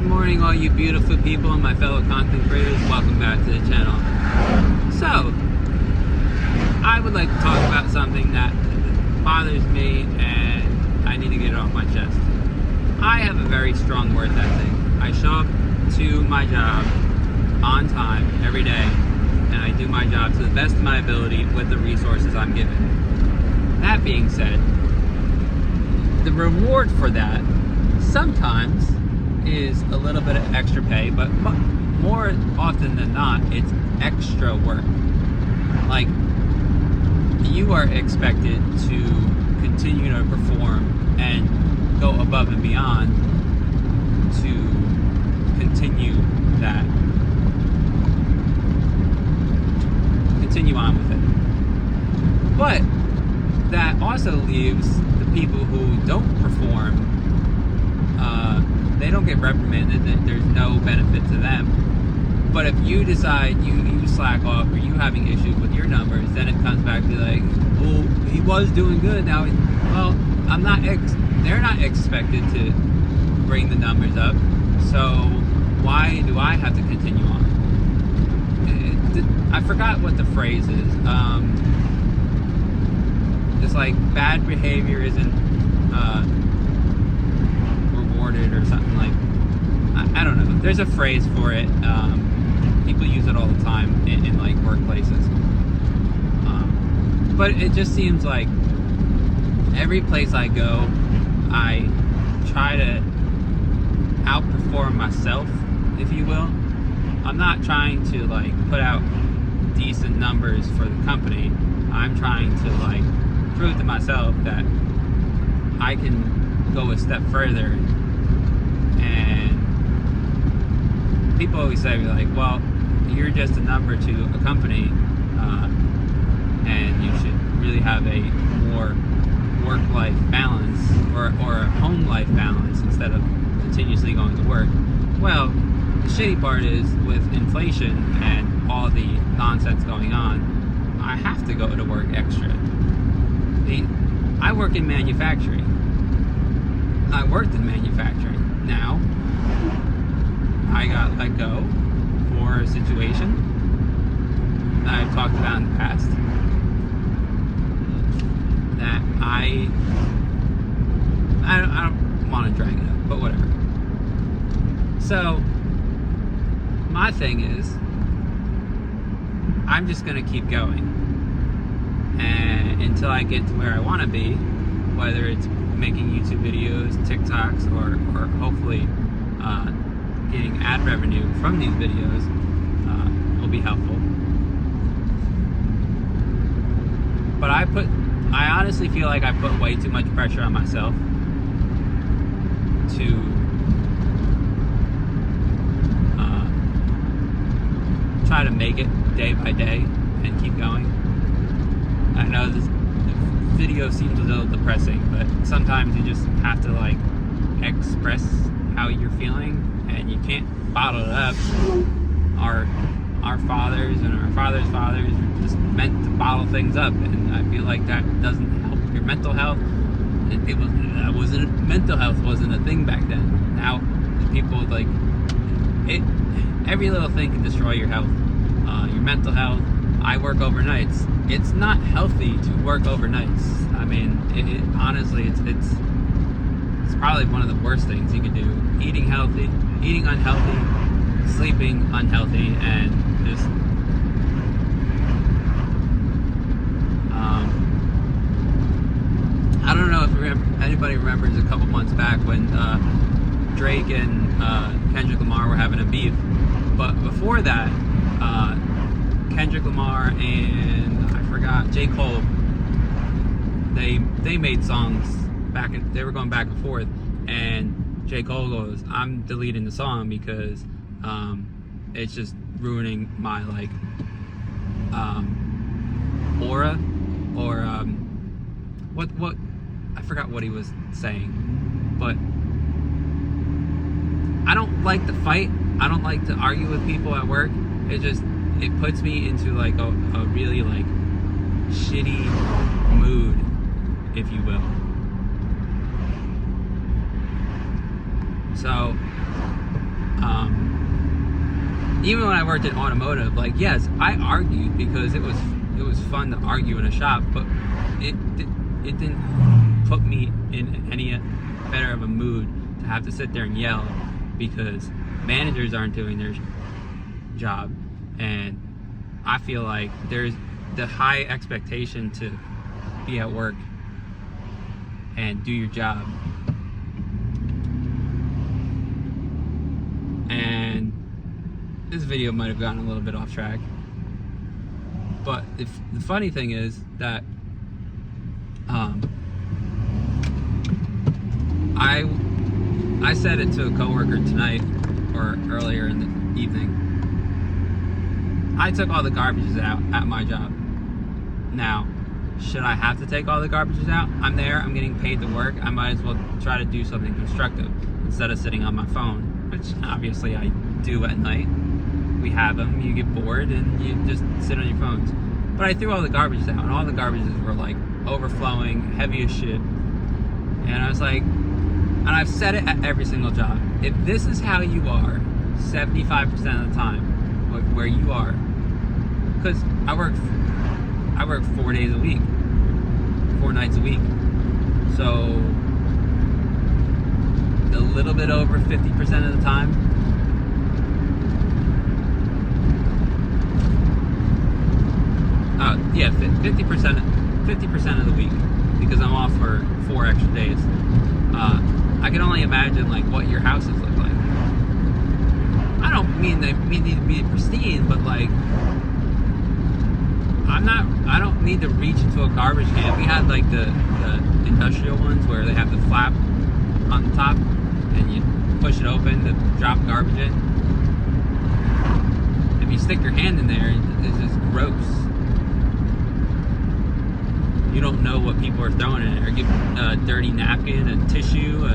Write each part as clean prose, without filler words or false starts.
Good morning, all you beautiful people and my fellow content creators. Welcome back to the channel. So, I would like to talk about something that bothers me and I need to get it off my chest. I have a very strong work ethic. I show up to my job on time every day, and I do my job to the best of my ability with the resources I'm given. That being said, the reward for that sometimes is a little bit of extra pay, but more often than not, it's extra work. Like, you are expected to continue to perform and go above and beyond to continue on with it. But that also leaves the people who don't perform, they don't get reprimanded, there's no benefit to them. But if you decide you slack off or you having issues with your numbers, then it comes back to like, well, he was doing good, now they're not expected to bring the numbers up, so why do I have to continue on? I forgot what the phrase is. It's like bad behavior isn't rewarded or something like. I don't know. There's a phrase for it. People use it all the time in like workplaces. But it just seems like every place I go, I try to outperform myself, if you will. I'm not trying to like put out decent numbers for the company. I'm trying to like prove to myself that I can go a step further. And people always say like, well, you're just a number to a company, and you should really have a more work-life balance or a home-life balance instead of continuously going to work. Well, the shitty part is with inflation and all the nonsense going on, I have to go to work extra. I work in manufacturing. I worked in manufacturing. Now, I got let go for a situation that I've talked about in the past that I don't want to drag it up, but whatever. So, my thing is, I'm just going to keep going. And until I get to where I want to be, whether it's making YouTube videos, TikToks, or hopefully getting ad revenue from these videos will be helpful. But I honestly feel like I put way too much pressure on myself to try to make it day by day and keep going. I know this video seems a little depressing, but sometimes you just have to like express how you're feeling, and you can't bottle it up. Our fathers and our fathers' fathers are just meant to bottle things up, and I feel like that doesn't help your mental health. Mental health wasn't a thing back then. Now, people like it. Every little thing can destroy your health, your mental health. I work overnights. It's not healthy to work overnights. I mean, honestly, it's probably one of the worst things you can do. Eating healthy, eating unhealthy, sleeping unhealthy, and just I don't know if anybody remembers a couple months back when Drake and Kendrick Lamar were having a beef. But before that, Kendrick Lamar and I forgot J. Cole, they made songs they were going back and forth, and J. Cole goes, I'm deleting the song because it's just ruining my like aura, or what I forgot what he was saying, but I don't like to fight. I don't like to argue with people at work. It puts me into like a really like shitty mood, if you will. So Even when I worked in automotive, like, yes, I argued because it was fun to argue in a shop, but it didn't put me in any better of a mood to have to sit there and yell because managers aren't doing their job. And I feel like there's the high expectation to be at work and do your job. And this video might have gotten a little bit off track, but the funny thing is that I said it to a coworker tonight or earlier in the evening. I took all the garbages out at my job. Now, should I have to take all the garbages out? I'm there, I'm getting paid to work. I might as well try to do something constructive instead of sitting on my phone, which obviously I do at night. We have them, you get bored and you just sit on your phones. But I threw all the garbages out, and all the garbages were like overflowing, heavy as shit. And I was like, and I've said it at every single job, if this is how you are 75% of the time, where you are, because I work 4 days a week, 4 nights a week, so a little bit over 50% of the time, yeah, 50% of the week, because I'm off for 4 extra days. I can only imagine like what your houses look like. I don't mean they need to be pristine, but like I don't need to reach into a garbage can. We had like the industrial ones where they have the flap on the top and you push it open to drop garbage in. If you stick your hand in there, it's just gross. You don't know what people are throwing in it, or give a dirty napkin, a tissue,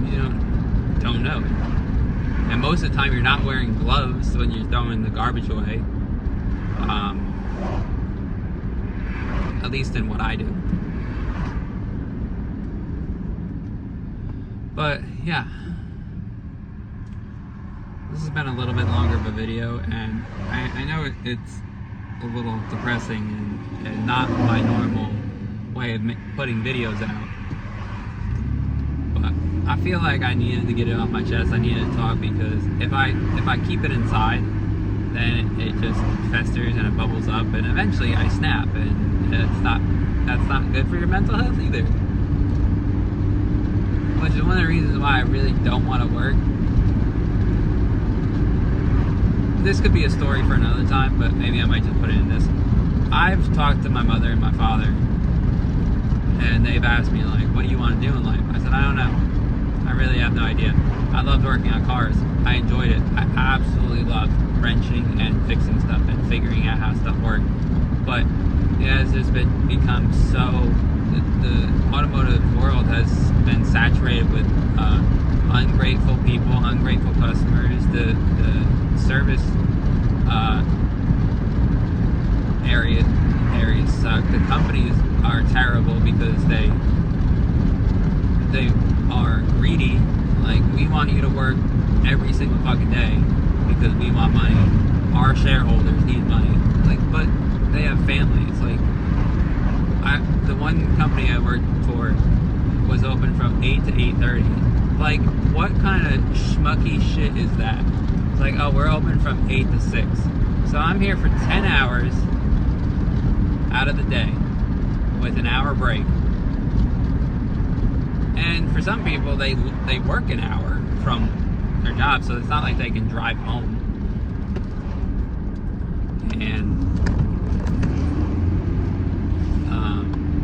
you don't know. And most of the time you're not wearing gloves when you're throwing the garbage away. At least in what I do. But yeah, this has been a little bit longer of a video, and I know it's a little depressing and not my normal way of putting videos out, but I feel like I needed to get it off my chest. I needed to talk, because if I keep it inside, then it just festers and it bubbles up, and eventually I snap, and that's not good for your mental health either. Which is one of the reasons why I really don't want to work. This could be a story for another time, but maybe I might just put it in this. I've talked to my mother and my father, and they've asked me like, what do you want to do in life? I said, I don't know. I really have no idea. I loved working on cars. I enjoyed it. I absolutely loved wrenching and fixing stuff and figuring out how stuff worked. But it has just become so, the automotive world has been saturated with ungrateful people, ungrateful customers. The service areas suck. The companies are terrible because they are greedy. Like, we want you to work every single fucking day because we want money. Our shareholders need money. Like, but they have families. Like, the one company I worked for was open from 8 to 8:30. Like, what kind of schmucky shit is that? It's like, oh, we're open from 8 to 6. So I'm here for 10 hours out of the day with an hour break. And for some people, they work an hour from their job, so it's not like they can drive home. And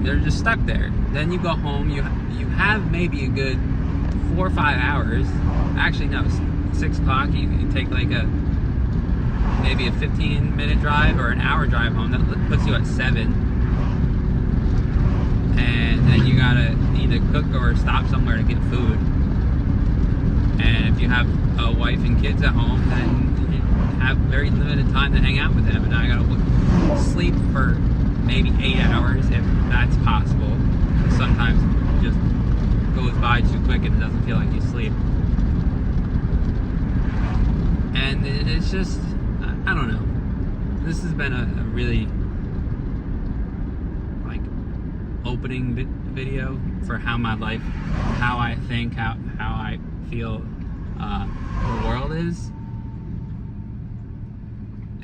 they're just stuck there. Then you go home, you have maybe a good 4 or 5 hours. Actually, no, 6 o'clock, you can take like maybe a 15-minute drive or an hour drive home. That puts you at 7. And then you gotta either cook or stop somewhere to get food. And if you have a wife and kids at home, then you have very limited time to hang out with them. And I gotta sleep for maybe 8 hours if that's possible. Sometimes it just goes by too quick and it doesn't feel like you sleep. And it's just, I don't know. This has been a really like opening video for how my life, how I think, how I feel the world is.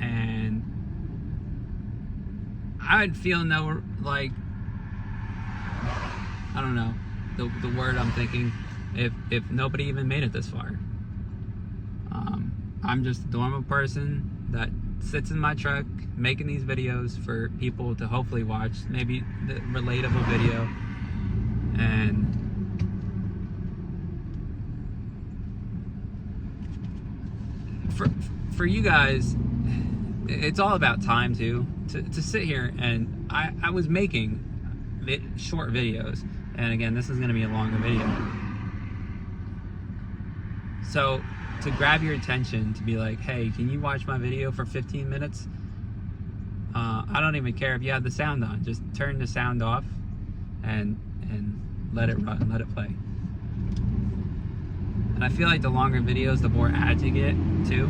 And I'd feel no, like, I don't know the word I'm thinking, if nobody even made it this far. I'm just a normal person that sits in my truck making these videos for people to hopefully watch, maybe the relatable video. And for you guys, it's all about time too, to sit here. And I was making short videos, and again, this is going to be a longer video, so to grab your attention, to be like, hey, can you watch my video for 15 minutes? I don't even care if you have the sound on. Just turn the sound off and let it run, let it play. And I feel like the longer videos, the more ads you get too.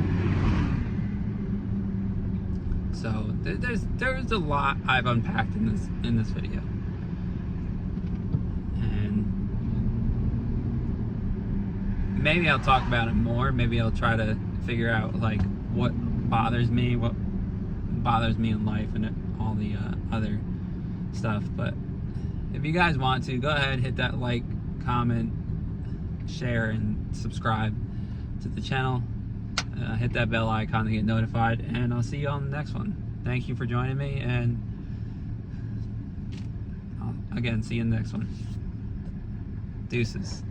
So there's a lot I've unpacked in this video. And maybe I'll talk about it more. Maybe I'll try to figure out like what bothers me in life, and all the other stuff. But if you guys want to, go ahead, hit that like, comment, share, and subscribe to the channel. Hit that bell icon to get notified, and I'll see you on the next one. Thank you for joining me, and I'll again see you in the next one. Deuces.